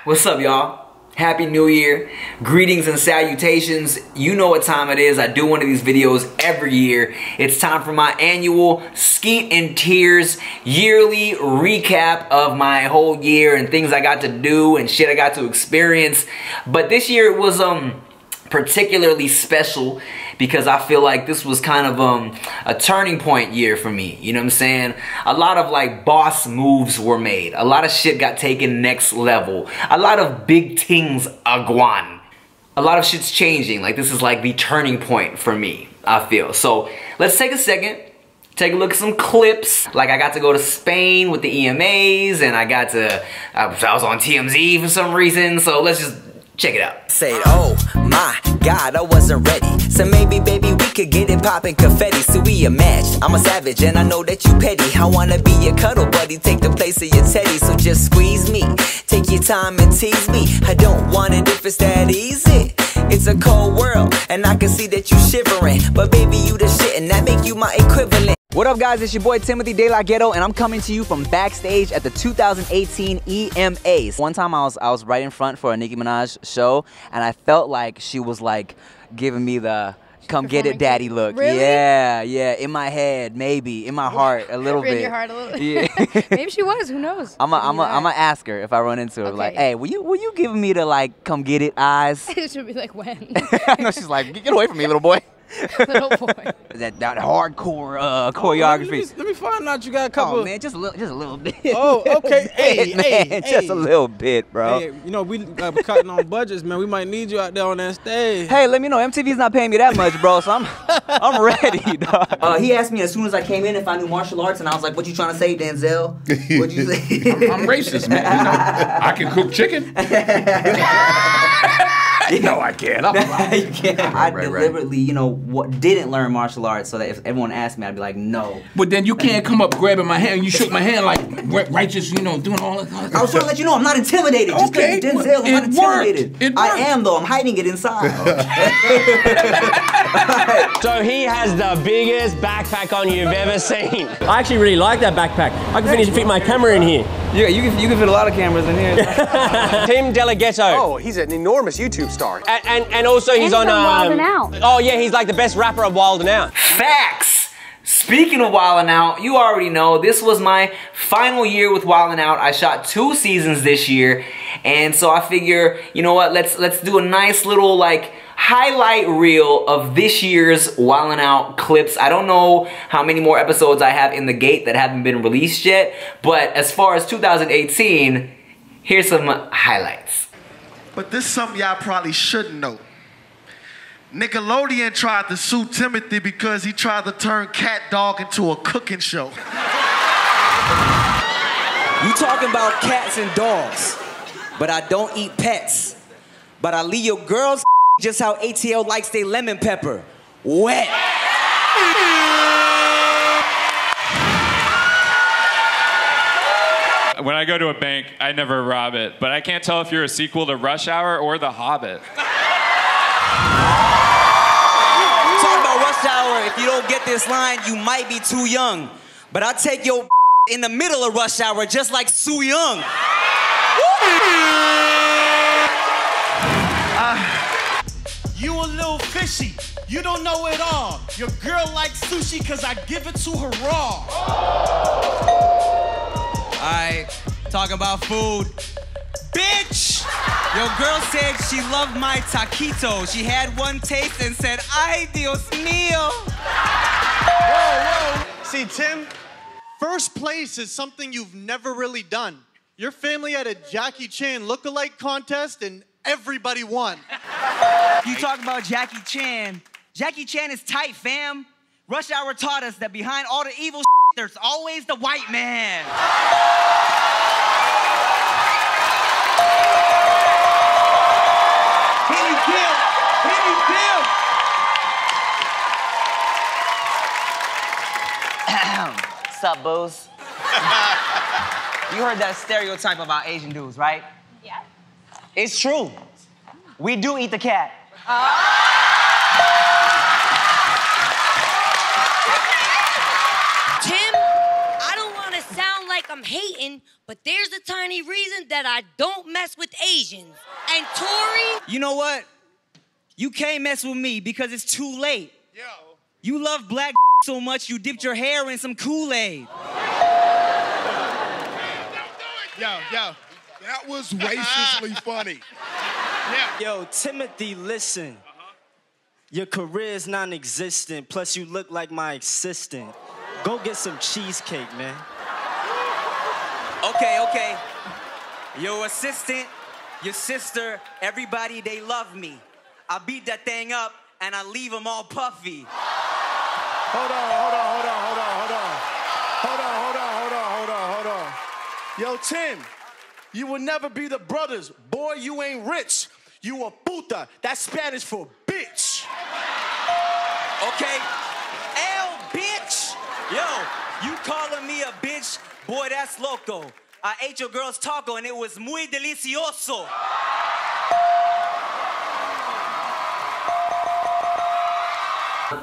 What's up, y'all? Happy New Year. Greetings and salutations. You know what time it is. I do one of these videos every year. It's time for my annual Skeet in Tears yearly recap of my whole year and things I got to do and shit I got to experience. But this year it was particularly special because I feel like this was kind of a turning point year for me. You know what I'm saying? A lot of like boss moves were made. A lot of shit got taken next level. A lot of big things agwan. A lot of shit's changing. Like this is like the turning point for me, I feel. So let's take a second. Take a look at some clips. Like I got to go to Spain with the EMAs and I was on TMZ for some reason. So let's just check it out. Say, oh my God, I wasn't ready. So maybe, baby, we could get it poppin' confetti. So we a match. I'm a savage and I know that you petty. I wanna be your cuddle buddy, take the place of your teddy. So just squeeze me, take your time and tease me. I don't want it if it's that easy. It's a cold world and I can see that you shivering. But baby, you the shit and that make you my equivalent. What up, guys? It's your boy Timothy De La Ghetto, and I'm coming to you from backstage at the 2018 EMAs. One time I was right in front for a Nicki Minaj show, and I felt like she was like giving me the "come get it, daddy" look. Really? Yeah, in my head, maybe in my heart a little bit. In your heart a little. Yeah. Maybe she was. Who knows? I'ma ask her if I run into her. Okay. Like, hey, will you give me the like "come get it" eyes? She'll be like, when? No, she's like, get away from me, little boy. Little boy. That hardcore choreography. Let me find out you got a couple. Oh man, just a little bit. Oh, okay. Hey, just a little bit, bro. Hey, you know we cutting on budgets, man. We might need you out there on that stage. Hey, let me know. MTV's not paying me that much, bro. So I'm ready, dog. He asked me as soon as I came in if I knew martial arts, and I was like, "What you trying to say, Denzel? What'd you say?" I'm racist, man. You know, I can cook chicken. No, I can't. You can't. I deliberately, you know, didn't learn martial arts so that if everyone asked me, I'd be like, no. But then you can't come up grabbing my hand. You shook my hand like righteous, you know, doing all that. I was trying to let you know I'm not intimidated. Just because you're Denzel, I'm not intimidated. I am, though. I'm hiding it inside. So he has the biggest backpack on you've ever seen. I actually really like that backpack. I can fit my camera in here. Yeah, you can fit a lot of cameras in here. Tim De La Ghetto. Oh, he's an enormous YouTube star. And also he's on Wild 'N Out. Oh yeah, he's like the best rapper of Wild 'N Out. Facts! Speaking of Wild 'N Out, you already know this was my final year with Wild 'N Out. I shot 2 seasons this year, and so I figure, you know what, let's do a nice little like highlight reel of this year's Wild 'N Out clips. I don't know how many more episodes I have in the gate that haven't been released yet, but as far as 2018, here's some highlights. But this is something y'all probably shouldn't know. Nickelodeon tried to sue Timothy because he tried to turn Cat Dog into a cooking show. You talking about cats and dogs, but I don't eat pets. But I leave your girls just how ATL likes their lemon pepper. Wet. When I go to a bank, I never rob it, but I can't tell if you're a sequel to Rush Hour or The Hobbit. Talk about Rush Hour, if you don't get this line, you might be too young. But I'll take your in the middle of Rush Hour just like Soo Young. You a little fishy. You don't know it all. Your girl likes sushi cause I give it to her raw. Alright, talking about food. Bitch! Your girl said she loved my taquito. She had one taste and said, ay, Dios mío. Whoa. See, Tim, first place is something you've never really done. Your family had a Jackie Chan look-alike contest and everybody won. You talk about Jackie Chan. Jackie Chan is tight, fam. Rush Hour taught us that behind all the evil there's always the white man. Hit me, Kim. Sup, boos? You heard that stereotype about Asian dudes, right? Yeah. It's true. We do eat the cat. Tim, I don't want to sound like I'm hating, but there's a tiny reason that I don't mess with Asians. And Tori... You know what? You can't mess with me because it's too late. Yo. You love black so much you dipped your hair in some Kool-Aid. Yo. That was racistly funny. Yeah. Yo, Timothy, listen. Your career is non-existent, plus you look like my assistant. Go get some cheesecake, man. Okay. Your assistant, your sister, everybody, they love me. I beat that thing up and I leave them all puffy. Hold on. Yo, Tim, you will never be the brothers. Boy, you ain't rich. You a puta. That's Spanish for bitch. Okay? L, bitch. Yo, you calling me a bitch? Boy, that's loco. I ate your girl's taco and it was muy delicioso.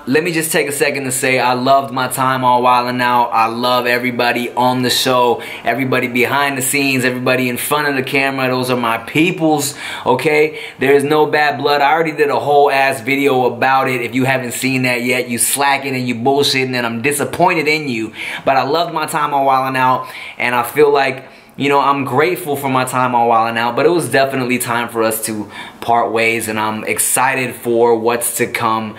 Let me just take a second to say I loved my time on Wild 'N Out. I love everybody on the show, everybody behind the scenes, everybody in front of the camera. Those are my peoples, okay? There's no bad blood. I already did a whole ass video about it. If you haven't seen that yet, you slacking and you bullshitting and I'm disappointed in you. But I loved my time on Wild 'N Out and I feel like, you know, I'm grateful for my time on Wild 'N Out, but it was definitely time for us to part ways and I'm excited for what's to come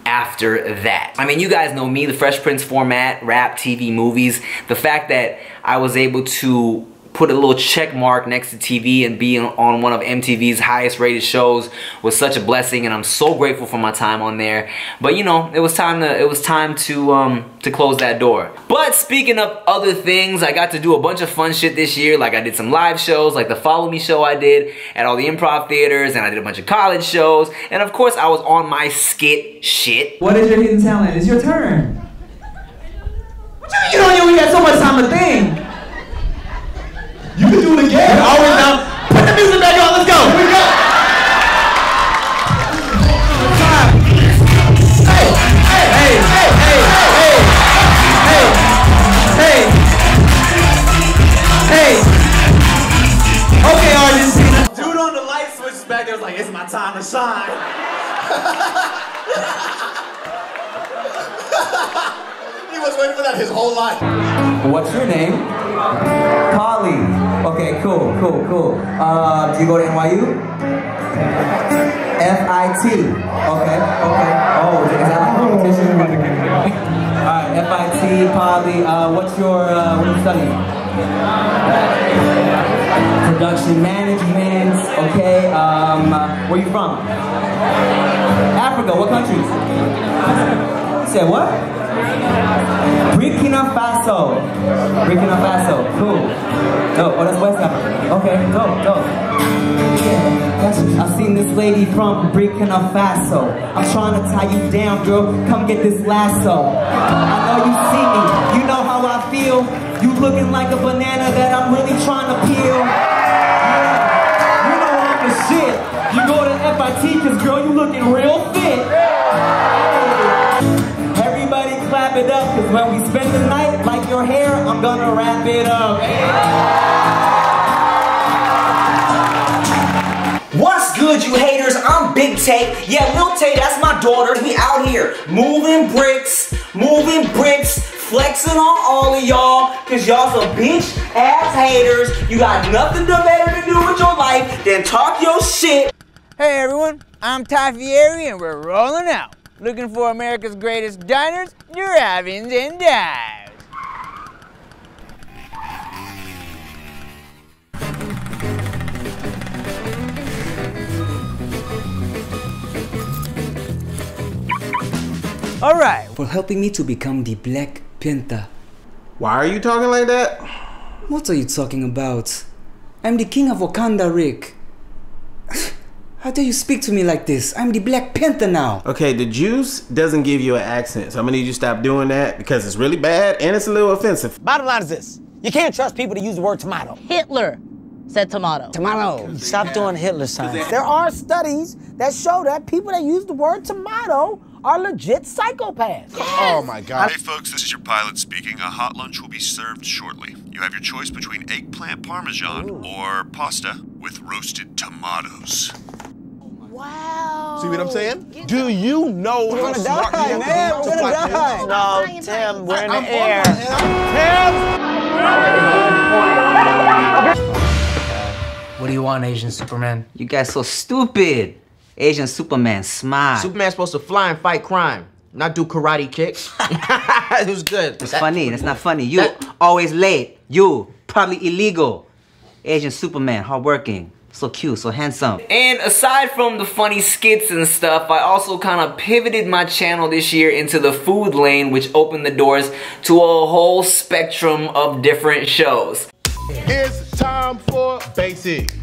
after that. I mean, you guys know me, the Fresh Prince format, rap, TV, movies. The fact that I was able to put a little check mark next to TV and be on one of MTV's highest rated shows was such a blessing, and I'm so grateful for my time on there. But you know, it was time to close that door. But speaking of other things, I got to do a bunch of fun shit this year. Like I did some live shows, like the Follow Me show I did at all the improv theaters, and I did a bunch of college shows, and of course I was on my skit shit. What is your hidden talent? It's your turn. You don't even got so much time to think. You can do it again. You're always down. Put the music back on. Let's go. Here we go. Hey. Okay, Argentina. Dude on the light switches back there was like, it's my time to shine. He was waiting for that his whole life. What's your name? Polly. Okay, cool. Do you go to NYU? FIT. Okay. Oh, is that a competition? Alright, FIT, Polly. What are you studying? Production management. Okay. Where you from? Africa. What countries? You said what? Burkina Faso. Cool. Oh, that's West Africa. Okay, go. Yeah, I've seen this lady from Burkina Faso. I'm trying to tie you down, girl. Come get this lasso. I know you see me. You know how I feel. You looking like a banana that I'm really trying to peel. Yeah, you know I'm the shit. You go to FIT, cause girl, you looking real fit. Everybody clap it up, cause when we spend the night, like your hair, I'm gonna wrap it up. What's good, you haters? I'm Big Tay. Yeah, Lil Tay, that's my daughter. We out here moving bricks, flexing on all of y'all, cause y'all some bitch ass haters. You got nothing better to do with your life than talk your shit. Hey everyone, I'm Ty Fieri and we're rolling out. Looking for America's greatest diners, drive-ins, and dives. All right. For helping me to become the Black Panther. Why are you talking like that? What are you talking about? I'm the king of Wakanda, Rick. How dare you speak to me like this? I'm the Black Panther now. Okay, the juice doesn't give you an accent, so I'm gonna need you to stop doing that because it's really bad and it's a little offensive. Bottom line is this. You can't trust people to use the word tomato. Hitler said tomato. Tomato. Stop doing Hitler signs. There are studies that show that people that use the word tomato are legit psychopaths. Oh my God. Hey folks, this is your pilot speaking. A hot lunch will be served shortly. You You have your choice between eggplant parmesan or pasta with roasted tomatoes. Wow. See what I'm saying? Do you know how smart you have to be to fly this? No, Tim, we're in the air. What do you want, Asian Superman? You guys so stupid. Asian Superman, smile. Superman's supposed to fly and fight crime, not do karate kicks. It was good. It's funny. That's not funny. You always late. You probably illegal. Asian Superman, hardworking. So cute, so handsome. And aside from the funny skits and stuff, I also kind of pivoted my channel this year into the food lane, which opened the doors to a whole spectrum of different shows. It's time for Basic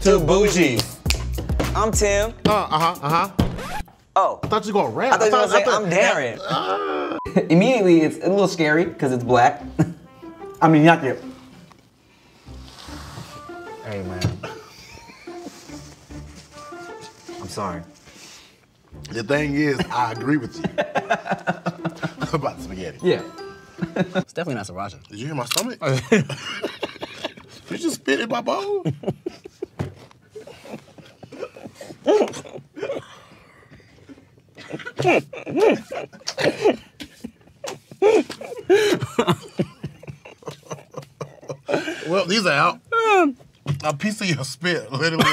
to Bougie. I'm Tim. Oh. I thought you were gonna rap. I thought you were gonna say, I'm Darren. Immediately, it's a little scary because it's black. I mean, not yet. Hey, man. I'm sorry. The thing is, I agree with you about the spaghetti. Yeah. It's definitely not sriracha. Did you hear my stomach? Did you spit in my bowl? Well, these are out. A piece of your spit, literally.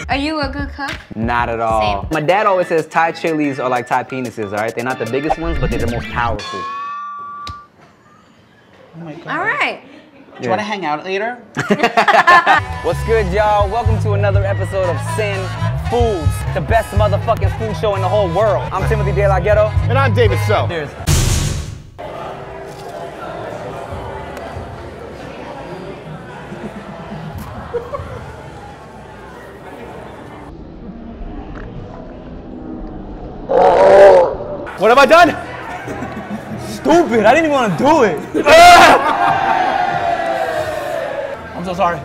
Are you a good cook? Not at all. Same. My dad always says Thai chilies are like Thai penises, all right? They're not the biggest ones, but they're the most powerful. All right. Do you want to hang out later? What's good, y'all? Welcome to another episode of Sin Foods, the best motherfucking food show in the whole world. I'm Timothy De La Ghetto. And I'm David So. Cheers. What have I done? Stupid, I didn't even want to do it. I'm so sorry.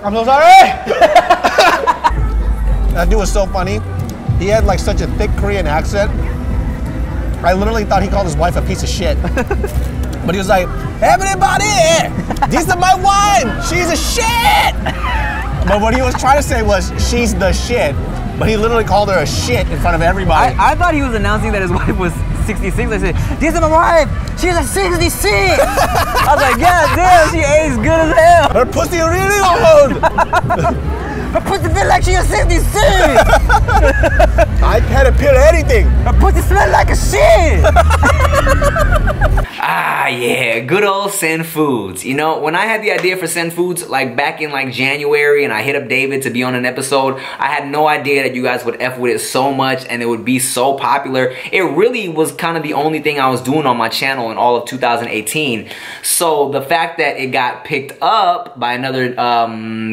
I'm so sorry. That dude was so funny. He had like such a thick Korean accent. I literally thought he called his wife a piece of shit. But he was like, everybody, this is my wife. She's a shit. But what he was trying to say was, she's the shit. But he literally called her a shit in front of everybody. I thought he was announcing that his wife was 66. I said, this is my wife. She's a 66. I was like, yeah, damn, she aged good as hell. Her pussy really old. Her pussy feel like she's a 66. I can't appeal anything. Her pussy smell like a shit. Ah, yeah, good old Sin Foods. You know, when I had the idea for Sin Foods, like back in like January, and I hit up David to be on an episode, I had no idea that you guys would F with it so much and it would be so popular. It really was kind of the only thing I was doing on my channel in all of 2018. So the fact that it got picked up by another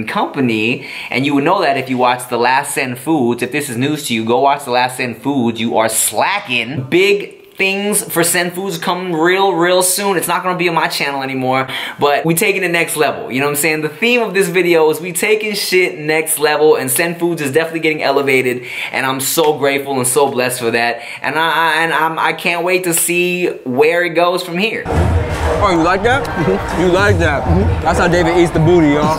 company, and you would know that if you watch the last Sin Foods. If this is news to you, go watch the last Sin Foods. You are slacking. Big things for Sin Foods coming real soon. It's not gonna be on my channel anymore, but we taking it next level. You know what I'm saying? The theme of this video is we taking shit next level, and Sin Foods is definitely getting elevated, and I'm so grateful and so blessed for that. And I can't wait to see where it goes from here. Oh, you like that? You like that? That's how David eats the booty, y'all.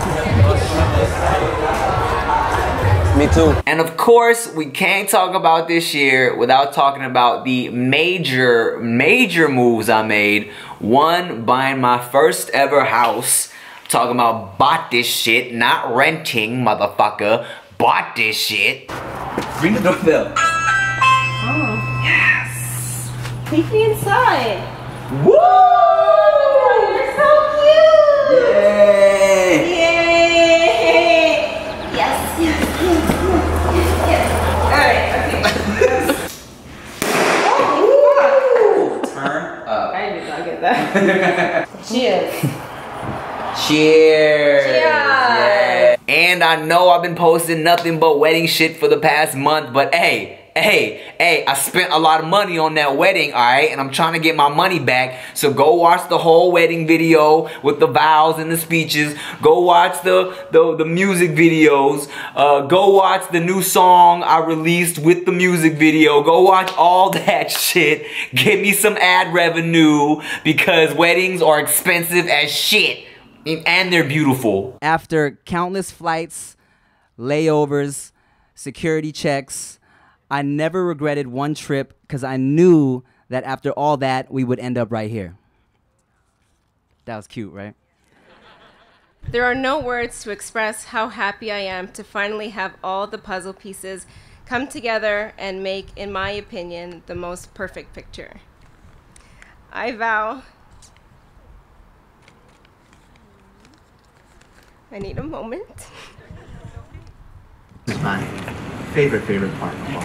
Me too. And of course, we can't talk about this year without talking about the major moves I made. One, buying my first ever house. I'm talking about bought this shit, not renting, motherfucker. Bought this shit. Ring the doorbell. Oh. Yes. Take me inside. Woo! You're so cute. Yay! Yay! Yes, yes, yes, yes. All right, okay. Oh, turn up. I did not get that. Cheers. Cheers! Cheers! Yeah. And I know I've been posting nothing but wedding shit for the past month, but hey, hey, I spent a lot of money on that wedding, all right, and I'm trying to get my money back. So go watch the whole wedding video with the vows and the speeches. Go watch the music videos. Go watch the new song I released with the music video. Go watch all that shit. Get me some ad revenue because weddings are expensive as shit. And they're beautiful. After countless flights, layovers, security checks, I never regretted one trip because I knew that after all that, we would end up right here. That was cute, right? There are no words to express how happy I am to finally have all the puzzle pieces come together and make, in my opinion, the most perfect picture. I vow. I need a moment. This is my favorite part of all.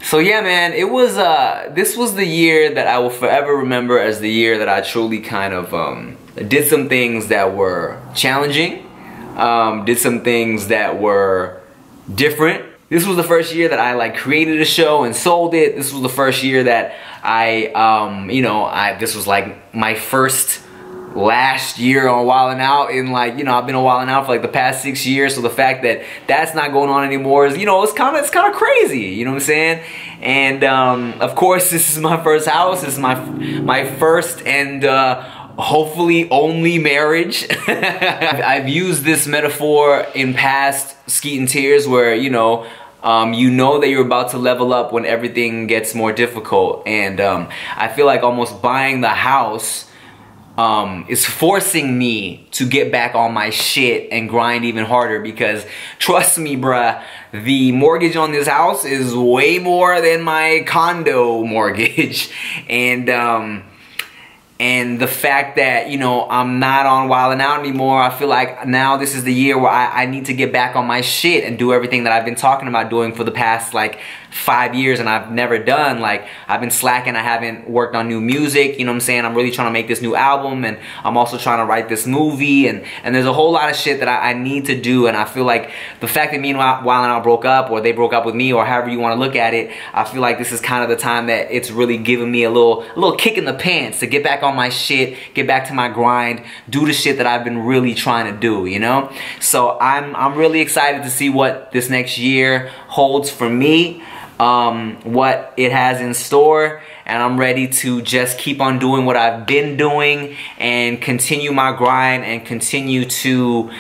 So yeah, man, it was this was the year that I will forever remember as the year that I truly kind of did some things that were challenging, did some things that were different. This was the first year that I like created a show and sold it. This was the first year that this was like my first last year on Wildin' Out, and like, you know, I've been on Wildin' Out for like the past 6 years, so the fact that that's not going on anymore is, you know, it's kind of crazy, you know what I'm saying? And of course, this is my first house. This is my first and hopefully only marriage. I've used this metaphor in past Skeet and Tears where, you know that you're about to level up when everything gets more difficult, and I feel like almost buying the house is forcing me to get back on my shit and grind even harder, because trust me, bruh, the mortgage on this house is way more than my condo mortgage. And the fact that, you know, I'm not on Wildin' Out anymore, I feel like now this is the year where I need to get back on my shit and do everything that I've been talking about doing for the past like 5 years and I've never done. Like, I've been slacking, I haven't worked on new music, you know what I'm saying? I'm really trying to make this new album, and I'm also trying to write this movie, and there's a whole lot of shit that I need to do, and I feel like the fact that me and Wildin' Out broke up, or they broke up with me, or however you want to look at it, I feel like this is kind of the time that it's really giving me a little kick in the pants to get back on my shit, get back to my grind, do the shit that I've been really trying to do, you know? So I'm really excited to see what this next year holds for me, what it has in store, and I'm ready to just keep on doing what I've been doing and continue my grind and continue to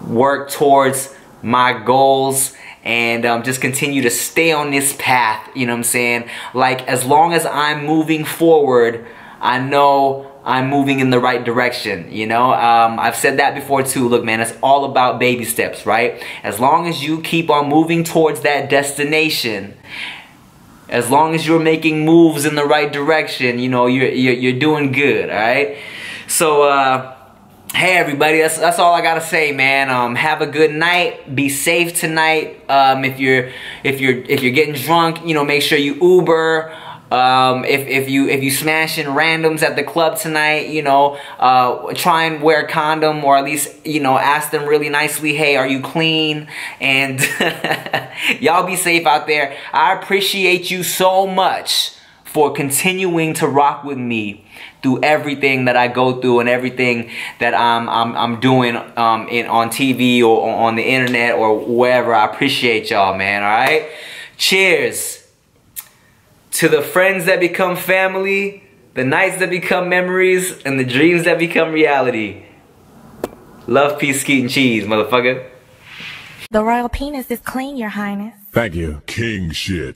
work towards my goals, and just continue to stay on this path, you know what I'm saying? Like, as long as I'm moving forward, I know I'm moving in the right direction, you know? I've said that before too. Look, man, it's all about baby steps, right? As long as you keep on moving towards that destination, as long as you're making moves in the right direction, you know, you're doing good, all right? So, hey everybody, that's all I gotta say, man. Have a good night. Be safe tonight. If you're getting drunk, you know, make sure you Uber. If you smashing randoms at the club tonight, you know, try and wear a condom, or at least, you know, ask them really nicely, hey, are you clean? And y'all be safe out there. I appreciate you so much for continuing to rock with me through everything that I go through and everything that I'm doing on TV or on the internet or wherever. I appreciate y'all, man. All right, cheers to the friends that become family, the nights that become memories, and the dreams that become reality. Love, peace, Skeet, and cheese, motherfucker. The royal penis is clean, Your Highness. Thank you, king shit.